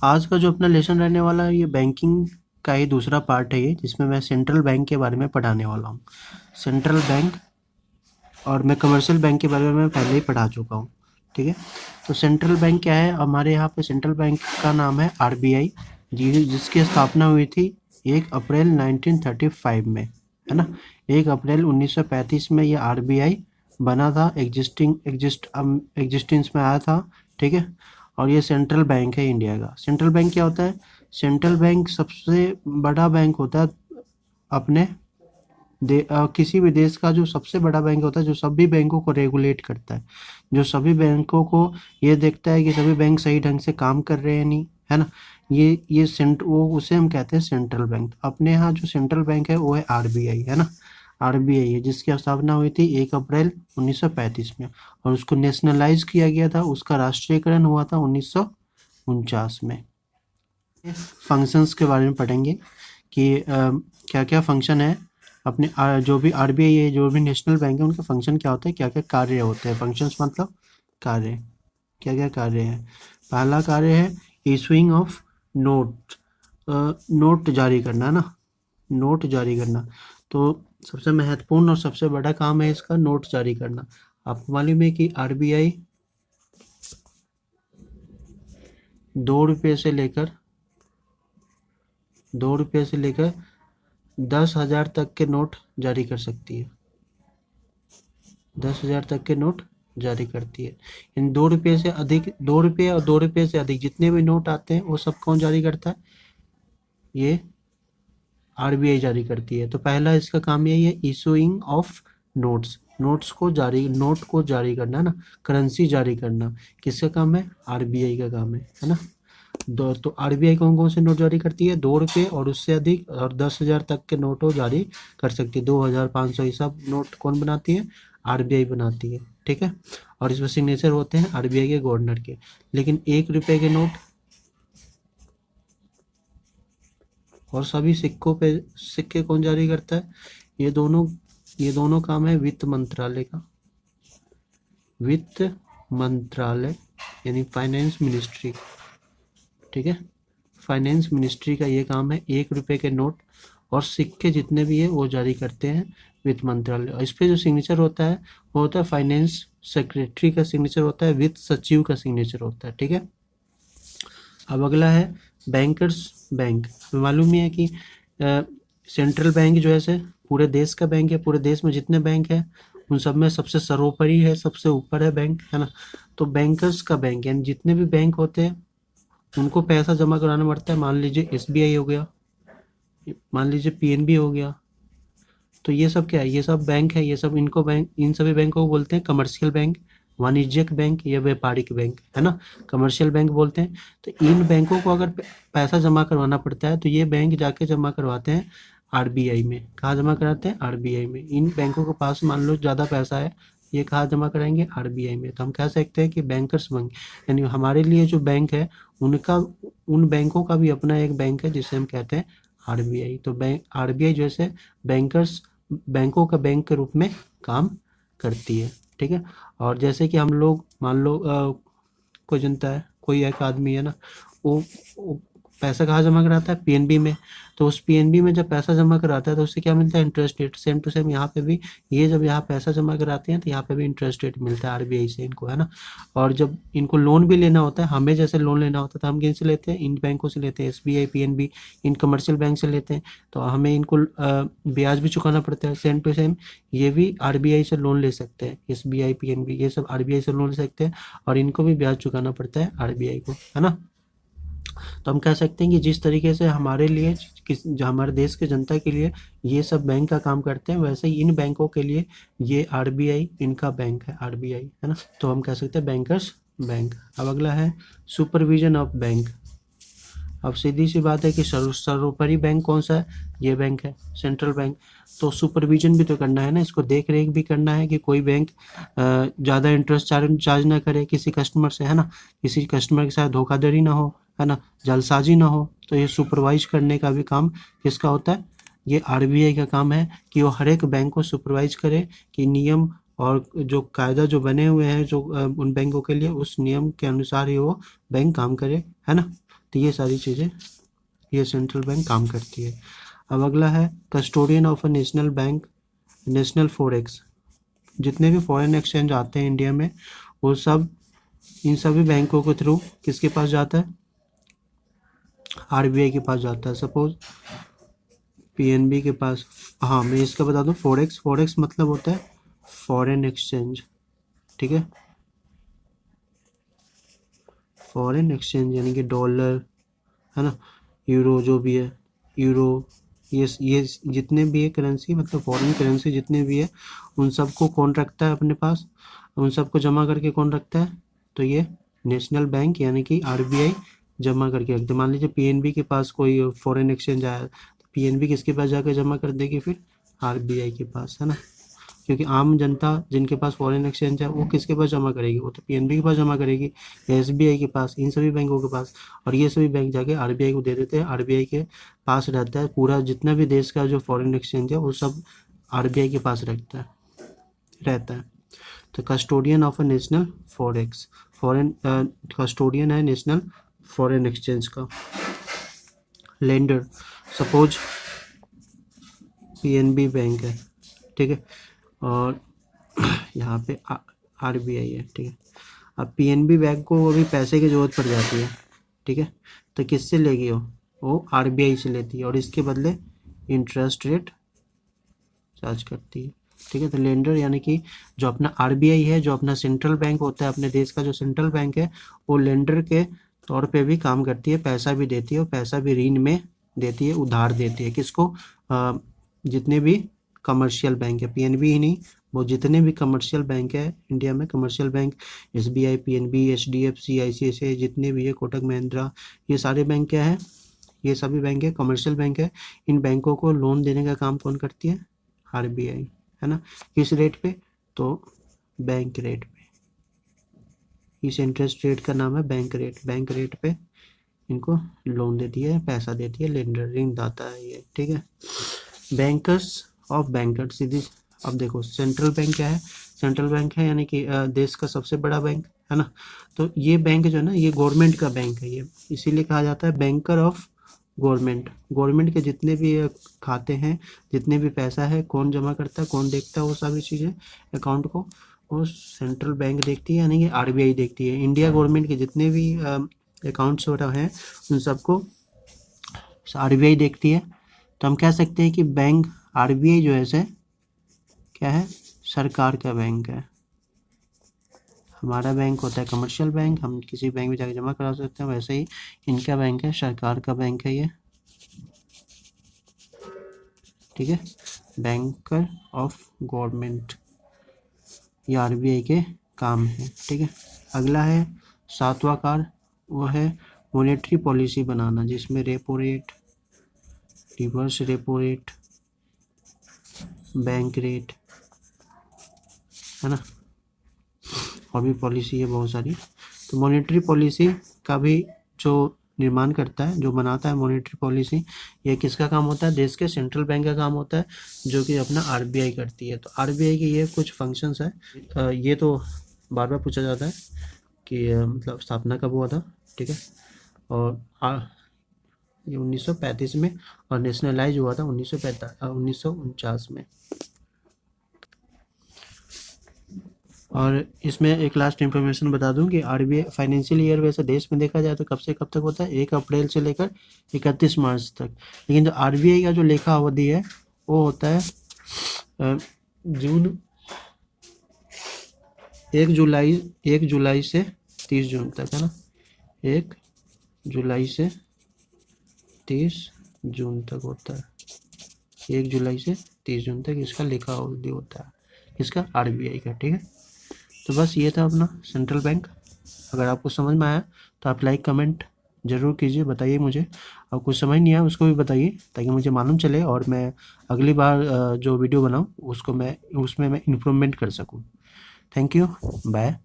आज का जो अपना लेसन रहने वाला है ये बैंकिंग का ही दूसरा पार्ट है ये, जिसमें मैं सेंट्रल बैंक के बारे में पढ़ाने वाला हूँ। सेंट्रल बैंक और मैं कमर्शियल बैंक के बारे में मैं पहले ही पढ़ा चुका हूँ, ठीक है। तो सेंट्रल बैंक क्या है, हमारे यहाँ पे सेंट्रल बैंक का नाम है आरबीआई, जिसकी स्थापना हुई थी 1 अप्रैल 1935 में, है ना। 1 अप्रैल 1935 में ये आरबीआई बना था, एग्जिस्टेंस में आया था, ठीक है। और ये सेंट्रल बैंक है इंडिया का। सेंट्रल बैंक क्या होता है? सेंट्रल बैंक सबसे बड़ा बैंक होता है अपने किसी भी देश का। जो सबसे बड़ा बैंक होता है, जो सभी बैंकों को रेगुलेट करता है, जो सभी बैंकों को ये देखता है कि सभी बैंक सही ढंग से काम कर रहे हैं नहीं, है ना। ये वो उसे हम कहते हैं सेंट्रल बैंक। अपने यहाँ जो सेंट्रल बैंक है वो है आरबीआई, है ना। आरबीआई है जिसकी स्थापना हुई थी 1 अप्रैल 1935 में, और उसको नेशनलाइज किया गया था, उसका राष्ट्रीयकरण हुआ था 1949 में। फंक्शंस के बारे में पढ़ेंगे कि क्या क्या फंक्शन है अपने जो भी आरबीआई है, जो भी नेशनल बैंक है, उनका फंक्शन क्या होता है, क्या क्या कार्य होते हैं। फंक्शंस मतलब कार्य, क्या क्या कार्य है। पहला कार्य है इशूइंग ऑफ नोट, नोट जारी करना ना, नोट जारी करना। तो सबसे महत्वपूर्ण और सबसे बड़ा काम है इसका नोट जारी करना। आपको मालूम है कि आरबीआई 2 रुपये से लेकर 10,000 तक के नोट जारी कर सकती है। 10,000 तक के नोट जारी करती है। इन 2 रुपये से अधिक, 2 रुपये और 2 रुपये से अधिक जितने भी नोट आते हैं वो सब कौन जारी करता है? ये आरबीआई जारी करती है। तो पहला इसका काम यही है, इशूइंग ऑफ नोट्स, नोट को जारी करना ना, करेंसी जारी करना। किसका काम है? आरबीआई का काम है ना। तो आरबीआई कौन कौन से नोट जारी करती है? 2 रुपये और उससे अधिक और 10,000 तक के नोटों जारी कर सकती है। 2,000, 500, ये सब नोट कौन बनाती है? आरबीआई बनाती है, ठीक है। और इसमें सिग्नेचर होते हैं आरबीआई के गवर्नर के। लेकिन 1 रुपये के नोट और सभी सिक्के कौन जारी करता है? ये दोनों काम है वित्त मंत्रालय का। वित्त मंत्रालय यानी फाइनेंस मिनिस्ट्री, ठीक है। फाइनेंस मिनिस्ट्री का ये काम है 1 रुपये के नोट और सिक्के जितने भी है वो जारी करते हैं वित्त मंत्रालय। और इस पे जो सिग्नेचर होता है वो होता है फाइनेंस सेक्रेटरी का सिग्नेचर होता है, वित्त सचिव का सिग्नेचर होता है, ठीक है। अब अगला है बैंकर्स बैंक। मालूम ही है कि सेंट्रल बैंक जो है पूरे देश का बैंक है। पूरे देश में जितने बैंक है उन सब में सबसे सर्वोपरि है, सबसे ऊपर है बैंक, है ना। तो बैंकर्स का बैंक यानी जितने भी बैंक होते हैं उनको पैसा जमा कराना पड़ता है। मान लीजिए एसबीआई हो गया, मान लीजिए पीएनबी हो गया। तो ये सब क्या है? ये सब बैंक है, ये सब इन सभी बैंकों को बोलते हैं कमर्शियल बैंक, वाणिज्यिक बैंक या व्यापारिक बैंक, है ना। कमर्शियल बैंक बोलते हैं। तो इन बैंकों को अगर पैसा जमा करवाना पड़ता है तो ये बैंक जाके जमा करवाते हैं आरबीआई में। कहाँ जमा कराते हैं? आरबीआई में। इन बैंकों के पास मान लो ज़्यादा पैसा है, ये कहाँ जमा कराएंगे? आरबीआई में। तो हम कह सकते हैं कि बैंकर्स बैंक यानी हमारे लिए जो बैंक है उनका, उन बैंकों का भी अपना एक बैंक है जिसे हम कहते हैं आरबीआई। तो आरबीआई जैसे बैंकों का बैंक के रूप में काम करती है, ठीक है। और जैसे कि हम लोग मान लो कोई जनता है, कोई एक आदमी है ना, वो पैसा कहाँ जमा कराता है? पीएनबी में। तो उस पीएनबी में जब पैसा जमा कराता है तो उससे क्या मिलता है? Interest rate. Same to same यहाँ पे भी ये जब यहाँ पैसा जमा कराते हैं तो यहाँ पे भी इंटरेस्ट रेट मिलता है आरबीआई से इनको, है ना। और जब इनको लोन भी लेना होता है, हमें जैसे लोन लेना होता है तो हम किन से लेते हैं? इन बैंकों से लेते हैं, SBI, PNB, in commercial bank से लेते हैं। तो हमें इनको ब्याज भी चुकाना पड़ता है। सेम टू सेम ये भी आरबीआई से लोन ले सकते हैं, एसबीआई, पीएनबी, ये सब आरबीआई से लोन ले सकते हैं और इनको भी ब्याज चुकाना पड़ता है आरबीआई को, है ना। तो हम कह सकते हैं कि जिस तरीके से हमारे लिए जो हमारे देश के जनता के लिए ये सब बैंक का काम करते हैं, वैसे ही इन बैंकों के लिए ये आरबीआई इनका बैंक है, आरबीआई, है ना। तो हम कह सकते हैं बैंकर्स बैंक। अब अगला है सुपरविजन ऑफ बैंक। अब सीधी सी बात है कि सर्वोपरि बैंक कौन सा है? ये बैंक है, सेंट्रल बैंक। तो सुपरविजन भी तो करना है ना, इसको देख रेख भी करना है कि कोई बैंक ज़्यादा इंटरेस्ट चार्ज ना करे किसी कस्टमर से, है ना। किसी कस्टमर के साथ धोखाधड़ी ना हो, है ना, जालसाजी ना हो। तो ये सुपरवाइज करने का भी काम किसका होता है? ये आरबीआई का काम है कि वो हर एक बैंक को सुपरवाइज करे कि नियम और जो कायदा जो बने हुए हैं जो उन बैंकों के लिए, उस नियम के अनुसार ही वो बैंक काम करे, है ना। तो ये सारी चीज़ें ये सेंट्रल बैंक काम करती है। अब अगला है custodian of a national bank, national forex. जितने भी फॉरेन एक्सचेंज आते हैं इंडिया में वो सब इन सभी बैंकों के थ्रू किसके पास जाता है, आरबीआई के पास जाता है। सपोज पीएनबी के पास, हाँ मैं इसका बता दूं, फॉरेक्स, फॉरेक्स मतलब होता है फॉरेन एक्सचेंज, ठीक है, फॉरेन एक्सचेंज यानी कि डॉलर है ना, यूरो जो भी है, यूरो, ये जितने भी है करेंसी, मतलब फॉरेन करेंसी जितने भी है उन सबको कौन रखता है अपने पास, उन सबको जमा करके कौन रखता है, तो ये नेशनल बैंक यानी कि आरबीआई जमा करके रखते। मान लीजिए पीएनबी के पास कोई फॉरेन एक्सचेंज आया तो पीएनबी किसके पास जाकर जमा कर देगी, फिर आरबीआई के पास, है ना। क्योंकि आम जनता जिनके पास फॉरेन एक्सचेंज है वो किसके पास जमा करेगी, वो तो पीएनबी के पास जमा करेगी, एसबीआई के पास, इन सभी बैंकों के पास। और ये सभी बैंक जाके आरबीआई को दे देते हैं, आरबीआई के पास रहता है पूरा, जितना भी देश का जो फॉरेन एक्सचेंज है वो सब आरबीआई के पास रहता है। तो custodian of a national forex, foreign custodian है नेशनल फॉरेन एक्सचेंज का। लेंडर, सपोज पीएनबी बैंक है, ठीक है, और यहाँ पे आरबीआई है, ठीक है। अब पीएनबी बैंक को अभी पैसे की ज़रूरत पड़ जाती है, ठीक है, तो किससे लेगी वो आरबीआई से लेती है और इसके बदले इंटरेस्ट रेट चार्ज करती है, ठीक है। तो लेंडर यानी कि जो अपना आरबीआई है, जो अपना सेंट्रल बैंक होता है अपने देश का, जो सेंट्रल बैंक है वो लेंडर के तौर पे भी काम करती है, पैसा भी देती है और पैसा भी ऋण में देती है, उधार देती है। किसको, जितने भी कमर्शियल बैंक है, पीएनबी ही नहीं, वो जितने भी कमर्शियल बैंक है इंडिया में, commercial bank SBI, PNB, HDFC, ICICI, जितने भी है, कोटक महिंद्रा, ये सारे बैंक क्या है, ये सभी बैंक है कमर्शियल बैंक है। इन बैंकों को लोन देने का काम कौन करती है, आरबीआई, है ना। किस रेट पे, तो बैंक रेट पे, इस इंटरेस्ट रेट का नाम है बैंक रेट, बैंक रेट पे इनको लोन देती है, पैसा देती है, लेंडर, ऋणदाता है ये, ठीक है। बैंकर्स ऑफ बैंकर्स, सीधी, अब देखो सेंट्रल बैंक क्या है, सेंट्रल बैंक है यानी कि देश का सबसे बड़ा बैंक, है ना। तो ये बैंक जो है ना ये गवर्नमेंट का बैंक है, ये इसीलिए कहा जाता है बैंकर ऑफ गवर्नमेंट। गवर्नमेंट के जितने भी खाते हैं, जितने भी पैसा है, कौन जमा करता है, कौन देखता है वो सारी चीज़ें, अकाउंट को वो सेंट्रल बैंक देखती है यानी कि आरबीआई देखती है। इंडिया गवर्नमेंट के जितने भी अकाउंट्स वगैरह हैं उन सबको आरबीआई देखती है। तो हम कह सकते हैं कि बैंक आरबीआई जो है से क्या है, सरकार का बैंक है। हमारा बैंक होता है कमर्शियल बैंक, हम किसी बैंक में जाकर जमा करा सकते हैं, वैसे ही इनका बैंक है, सरकार का बैंक है ये, ठीक है, बैंकर ऑफ गवर्नमेंट, ये आरबीआई के काम है, ठीक है। अगला है 7वां कार्य, वो है मॉनेटरी पॉलिसी बनाना, जिसमें repo rate, reverse repo rate, bank rate, है ना, और भी पॉलिसी है बहुत सारी। तो मॉनेटरी पॉलिसी का भी जो निर्माण करता है, जो बनाता है मॉनेटरी पॉलिसी, ये किसका काम होता है, देश के सेंट्रल बैंक का काम होता है, जो कि अपना आरबीआई करती है। तो आरबीआई के ये कुछ फंक्शंस है, ये तो बार बार पूछा जाता है कि मतलब स्थापना कब हुआ था, ठीक है, और ये 1935 में, और नेशनलाइज हुआ था 1949 में। और इसमें एक लास्ट इन्फॉर्मेशन बता दूं कि आरबीआई फाइनेंशियल ईयर वैसे देश में देखा जाए तो कब से कब तक होता है, 1 अप्रैल से लेकर 31 मार्च तक। लेकिन जो आरबीआई का जो लेखा अवधि है वो होता है 1 जुलाई से 30 जून तक, है ना, 1 जुलाई से 30 जून तक होता है, 1 जुलाई से 30 जून तक इसका लेखा अवधि होता है, इसका आरबीआई का, ठीक है। तो बस ये था अपना सेंट्रल बैंक। अगर आपको समझ में आया तो आप लाइक कमेंट ज़रूर कीजिए, बताइए मुझे, और कुछ समझ नहीं आया उसको भी बताइए ताकि मुझे मालूम चले और मैं अगली बार जो वीडियो बनाऊँ उसमें मैं इम्प्रूवमेंट कर सकूँ। Thank you, bye.